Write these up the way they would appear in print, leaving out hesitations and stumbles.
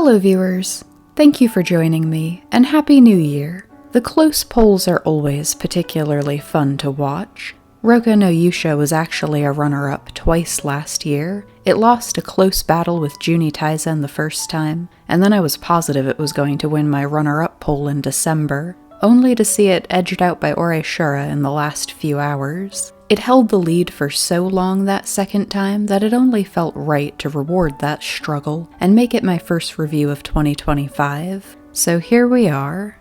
Hello viewers, thank you for joining me, and Happy New Year! The close polls are always particularly fun to watch. Rokka no Yuusha was actually a runner-up twice last year. It lost a close battle with Juni Taisen the first time, and then I was positive it was going to win my runner-up poll in December, only to see it edged out by Shura in the last few hours. It held the lead for so long that second time that it only felt right to reward that struggle and make it my first review of 2025. So here we are.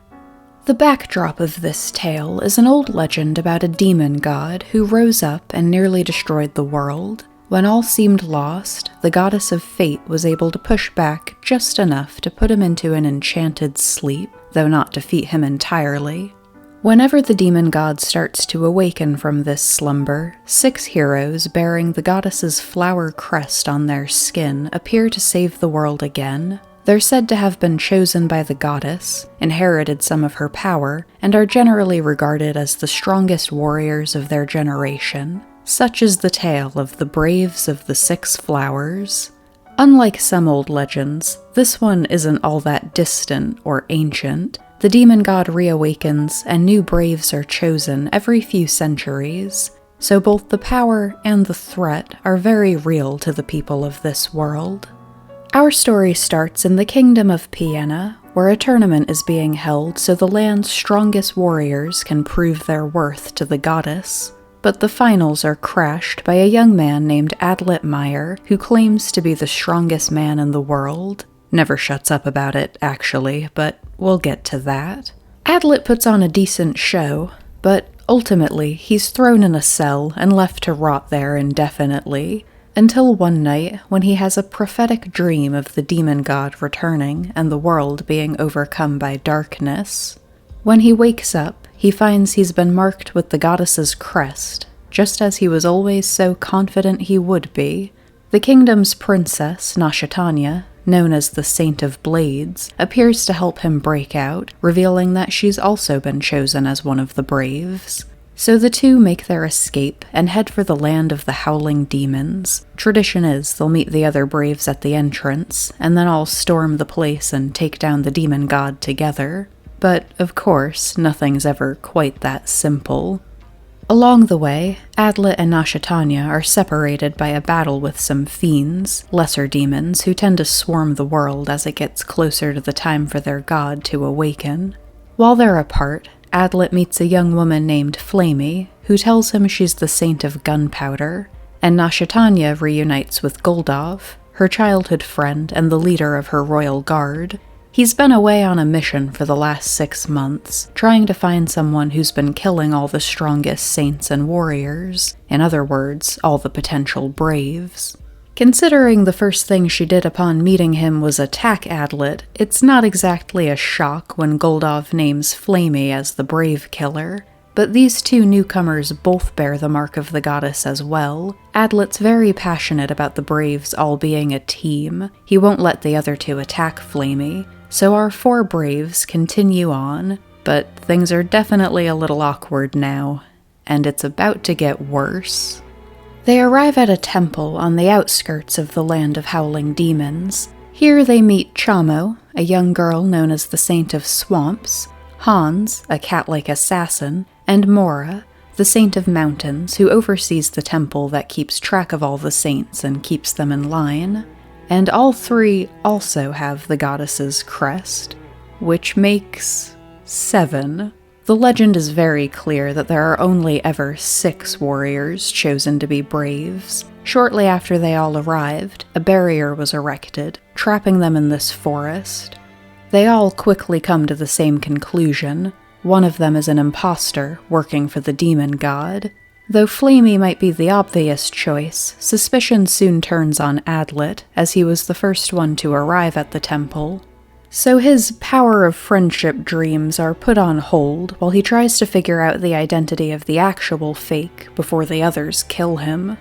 The backdrop of this tale is an old legend about a demon god who rose up and nearly destroyed the world. When all seemed lost, the goddess of fate was able to push back just enough to put him into an enchanted sleep, though not defeat him entirely. Whenever the demon god starts to awaken from this slumber, 6 heroes bearing the goddess's flower crest on their skin appear to save the world again. They're said to have been chosen by the goddess, inherited some of her power, and are generally regarded as the strongest warriors of their generation. Such is the tale of the Braves of the 6 Flowers. Unlike some old legends, this one isn't all that distant or ancient. The demon god reawakens, and new braves are chosen every few centuries, so both the power and the threat are very real to the people of this world. Our story starts in the kingdom of Piena, where a tournament is being held so the land's strongest warriors can prove their worth to the goddess. But the finals are crashed by a young man named Adlet Mayer, who claims to be the strongest man in the world. Never shuts up about it, actually, but we'll get to that. Adlet puts on a decent show, but ultimately he's thrown in a cell and left to rot there indefinitely, until one night when he has a prophetic dream of the demon god returning and the world being overcome by darkness. When he wakes up, he finds he's been marked with the goddess's crest, just as he was always so confident he would be. The kingdom's princess, Nashatanya, known as the Saint of Blades, appears to help him break out, revealing that she's also been chosen as one of the Braves. So the two make their escape and head for the land of the Howling Demons. Tradition is they'll meet the other Braves at the entrance, and then all storm the place and take down the demon god together. But, of course, nothing's ever quite that simple. Along the way, Adlet and Nashatanya are separated by a battle with some fiends, lesser demons who tend to swarm the world as it gets closer to the time for their god to awaken. While they're apart, Adlet meets a young woman named Flamey, who tells him she's the Saint of Gunpowder, and Nashatanya reunites with Goldov, her childhood friend and the leader of her royal guard. He's been away on a mission for the last 6 months, trying to find someone who's been killing all the strongest saints and warriors, in other words, all the potential Braves. Considering the first thing she did upon meeting him was attack Adlet, it's not exactly a shock when Goldov names Flamey as the Brave Killer. But these 2 newcomers both bear the mark of the goddess as well. Adlet's very passionate about the Braves all being a team. He won't let the other 2 attack Flamey. So our 4 Braves continue on, but things are definitely a little awkward now, and it's about to get worse. They arrive at a temple on the outskirts of the land of Howling Demons. Here they meet Chamo, a young girl known as the Saint of Swamps, Hans, a cat-like assassin, and Mora, the Saint of Mountains, who oversees the temple that keeps track of all the saints and keeps them in line. And all 3 also have the goddess's crest, which makes 7. The legend is very clear that there are only ever 6 warriors chosen to be Braves. Shortly after they all arrived, a barrier was erected, trapping them in this forest. They all quickly come to the same conclusion. One of them is an imposter working for the demon god. Though Flamey might be the obvious choice, suspicion soon turns on Adlet, as he was the first one to arrive at the temple. So his power of friendship dreams are put on hold while he tries to figure out the identity of the actual fake before the others kill him.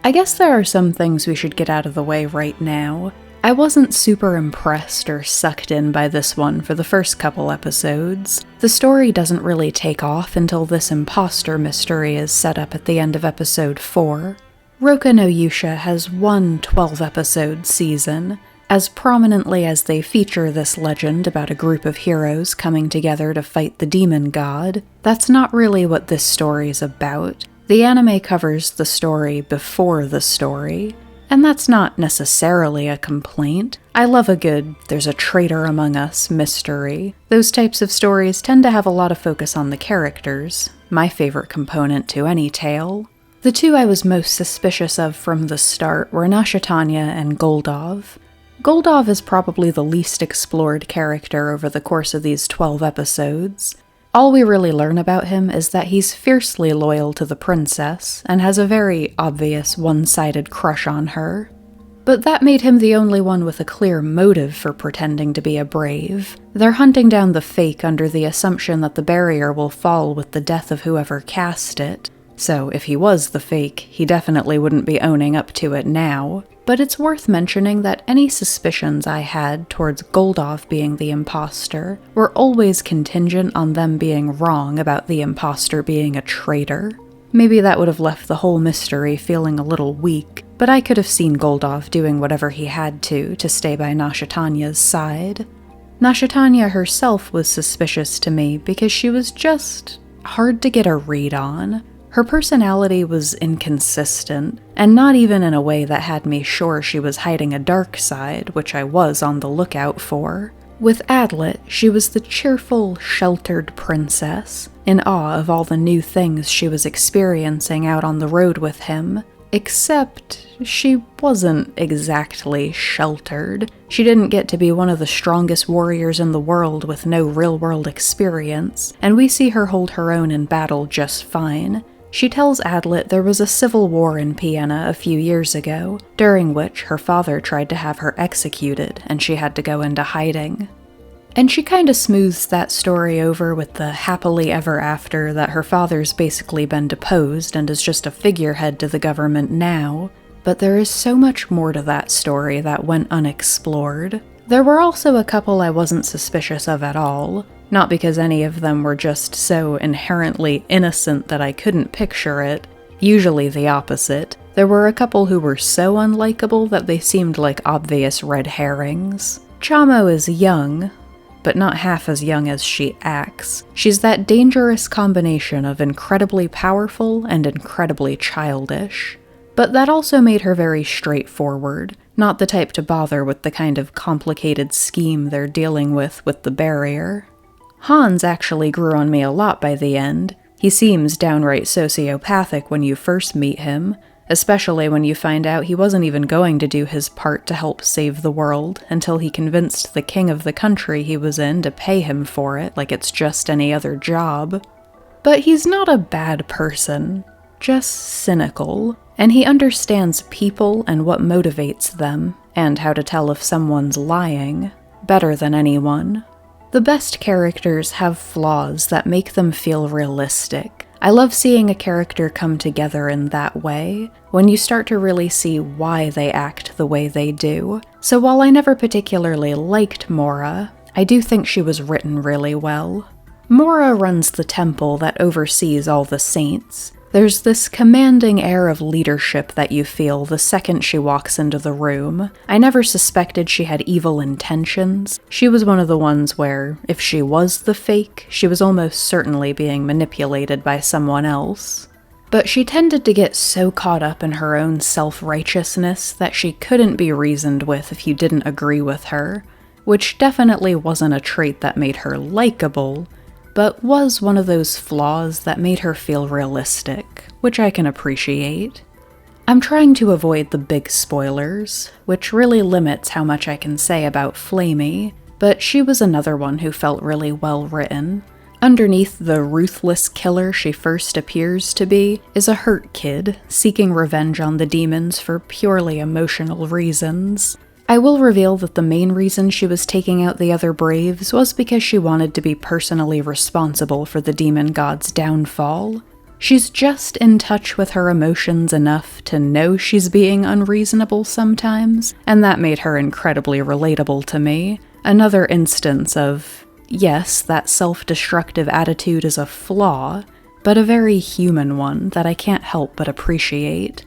I guess there are some things we should get out of the way right now. I wasn't super impressed or sucked in by this one for the first couple episodes. The story doesn't really take off until this imposter mystery is set up at the end of episode 4. Rokka no Yuusha has one 12-episode season. As prominently as they feature this legend about a group of heroes coming together to fight the demon god, that's not really what this story's about. The anime covers the story before the story, and that's not necessarily a complaint. I love a good "there's a traitor among us" mystery. Those types of stories tend to have a lot of focus on the characters, my favorite component to any tale. The two I was most suspicious of from the start were Nashitanya and Goldov. Goldov is probably the least explored character over the course of these 12 episodes. All we really learn about him is that he's fiercely loyal to the princess, and has a very obvious one-sided crush on her. But that made him the only one with a clear motive for pretending to be a brave. They're hunting down the fake under the assumption that the barrier will fall with the death of whoever cast it. So if he was the fake, he definitely wouldn't be owning up to it now. But it's worth mentioning that any suspicions I had towards Goldov being the imposter were always contingent on them being wrong about the imposter being a traitor. Maybe that would have left the whole mystery feeling a little weak, but I could have seen Goldov doing whatever he had to stay by Nashitanya's side. Nashitanya herself was suspicious to me because she was just hard to get a read on. Her personality was inconsistent, and not even in a way that had me sure she was hiding a dark side, which I was on the lookout for. With Adlet, she was the cheerful, sheltered princess, in awe of all the new things she was experiencing out on the road with him. Except, she wasn't exactly sheltered. She didn't get to be one of the strongest warriors in the world with no real-world experience, and we see her hold her own in battle just fine. She tells Adlet there was a civil war in Vienna a few years ago, during which her father tried to have her executed, and she had to go into hiding. And she kinda smooths that story over with the happily ever after that her father's basically been deposed and is just a figurehead to the government now. But there is so much more to that story that went unexplored. There were also a couple I wasn't suspicious of at all. Not because any of them were just so inherently innocent that I couldn't picture it. Usually the opposite. There were a couple who were so unlikable that they seemed like obvious red herrings. Chamo is young, but not half as young as she acts. She's that dangerous combination of incredibly powerful and incredibly childish. But that also made her very straightforward, not the type to bother with the kind of complicated scheme they're dealing with the barrier. Hans actually grew on me a lot by the end. He seems downright sociopathic when you first meet him, especially when you find out he wasn't even going to do his part to help save the world until he convinced the king of the country he was in to pay him for it like it's just any other job. But he's not a bad person, just cynical, and he understands people and what motivates them, and how to tell if someone's lying, better than anyone. The best characters have flaws that make them feel realistic. I love seeing a character come together in that way, when you start to really see why they act the way they do. So while I never particularly liked Mora, I do think she was written really well. Mora runs the temple that oversees all the saints. There's this commanding air of leadership that you feel the second she walks into the room. I never suspected she had evil intentions. She was one of the ones where, if she was the fake, she was almost certainly being manipulated by someone else. But she tended to get so caught up in her own self-righteousness that she couldn't be reasoned with if you didn't agree with her, which definitely wasn't a trait that made her likable, but was one of those flaws that made her feel realistic, which I can appreciate. I'm trying to avoid the big spoilers, which really limits how much I can say about Flamey, but she was another one who felt really well written. Underneath the ruthless killer she first appears to be is a hurt kid, seeking revenge on the demons for purely emotional reasons. I will reveal that the main reason she was taking out the other Braves was because she wanted to be personally responsible for the demon god's downfall. She's just in touch with her emotions enough to know she's being unreasonable sometimes, and that made her incredibly relatable to me. Another instance of, yes, that self-destructive attitude is a flaw, but a very human one that I can't help but appreciate.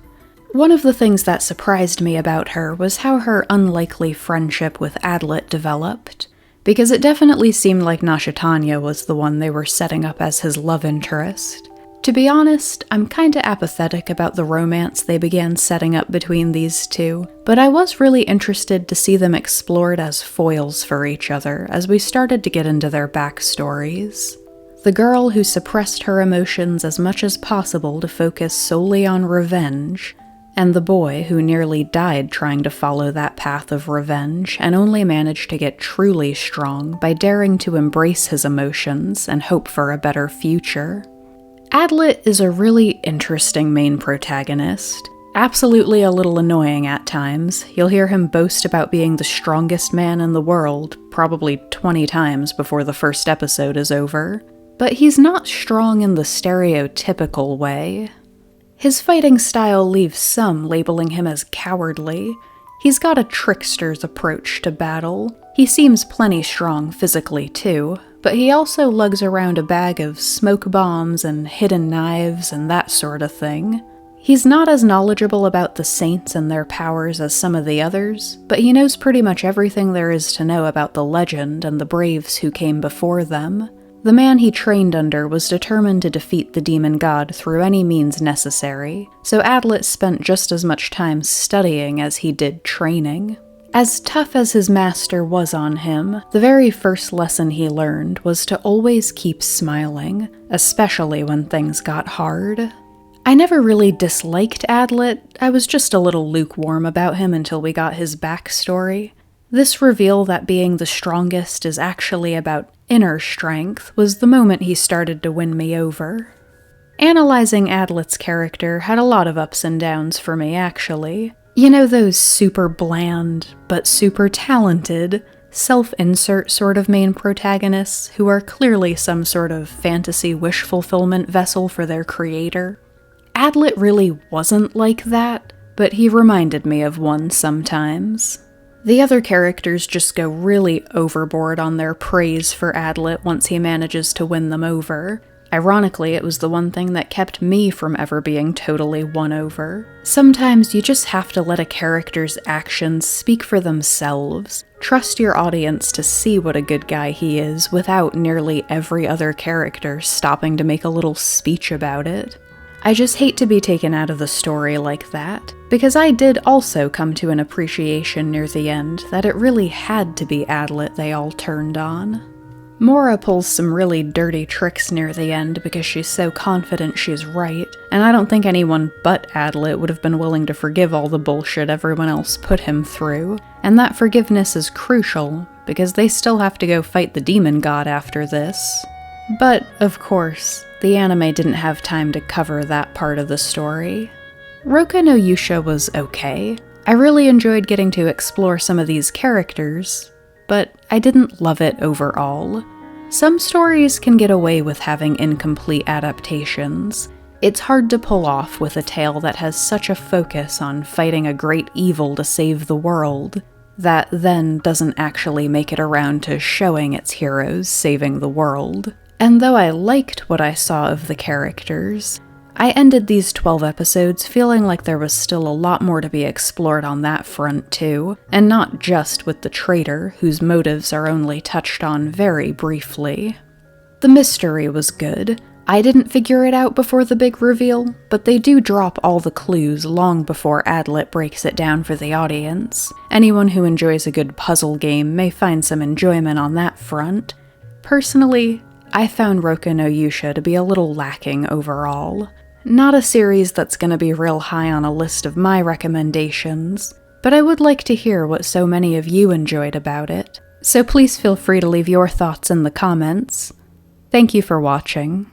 One of the things that surprised me about her was how her unlikely friendship with Adlet developed, because it definitely seemed like Nashitanya was the one they were setting up as his love interest. To be honest, I'm kinda apathetic about the romance they began setting up between these two, but I was really interested to see them explored as foils for each other as we started to get into their backstories. The girl who suppressed her emotions as much as possible to focus solely on revenge, and the boy who nearly died trying to follow that path of revenge and only managed to get truly strong by daring to embrace his emotions and hope for a better future. Adlet is a really interesting main protagonist. Absolutely a little annoying at times. You'll hear him boast about being the strongest man in the world, probably 20 times before the first episode is over. But he's not strong in the stereotypical way. His fighting style leaves some labeling him as cowardly. He's got a trickster's approach to battle. He seems plenty strong physically too, but he also lugs around a bag of smoke bombs and hidden knives and that sort of thing. He's not as knowledgeable about the saints and their powers as some of the others, but he knows pretty much everything there is to know about the legend and the braves who came before them. The man he trained under was determined to defeat the demon god through any means necessary, so Adlet spent just as much time studying as he did training. As tough as his master was on him, the very first lesson he learned was to always keep smiling, especially when things got hard. I never really disliked Adlet, I was just a little lukewarm about him until we got his backstory. This reveal that being the strongest is actually about inner strength was the moment he started to win me over. Analyzing Adlet's character had a lot of ups and downs for me, actually. You know those super bland, but super talented, self-insert sort of main protagonists who are clearly some sort of fantasy wish fulfillment vessel for their creator? Adlet really wasn't like that, but he reminded me of one sometimes. The other characters just go really overboard on their praise for Adlet once he manages to win them over. Ironically, it was the one thing that kept me from ever being totally won over. Sometimes you just have to let a character's actions speak for themselves. Trust your audience to see what a good guy he is without nearly every other character stopping to make a little speech about it. I just hate to be taken out of the story like that, because I did also come to an appreciation near the end that it really had to be Adlet they all turned on. Mora pulls some really dirty tricks near the end because she's so confident she's right, and I don't think anyone but Adlet would have been willing to forgive all the bullshit everyone else put him through, and that forgiveness is crucial, because they still have to go fight the demon god after this. But, of course, the anime didn't have time to cover that part of the story. Rokka no Yuusha was okay. I really enjoyed getting to explore some of these characters, but I didn't love it overall. Some stories can get away with having incomplete adaptations. It's hard to pull off with a tale that has such a focus on fighting a great evil to save the world, that then doesn't actually make it around to showing its heroes saving the world. And though I liked what I saw of the characters, I ended these 12 episodes feeling like there was still a lot more to be explored on that front too, and not just with the traitor, whose motives are only touched on very briefly. The mystery was good. I didn't figure it out before the big reveal, but they do drop all the clues long before Adlet breaks it down for the audience. Anyone who enjoys a good puzzle game may find some enjoyment on that front. Personally, I found Rokka no Yuusha to be a little lacking overall. Not a series that's gonna be real high on a list of my recommendations, but I would like to hear what so many of you enjoyed about it, so please feel free to leave your thoughts in the comments. Thank you for watching.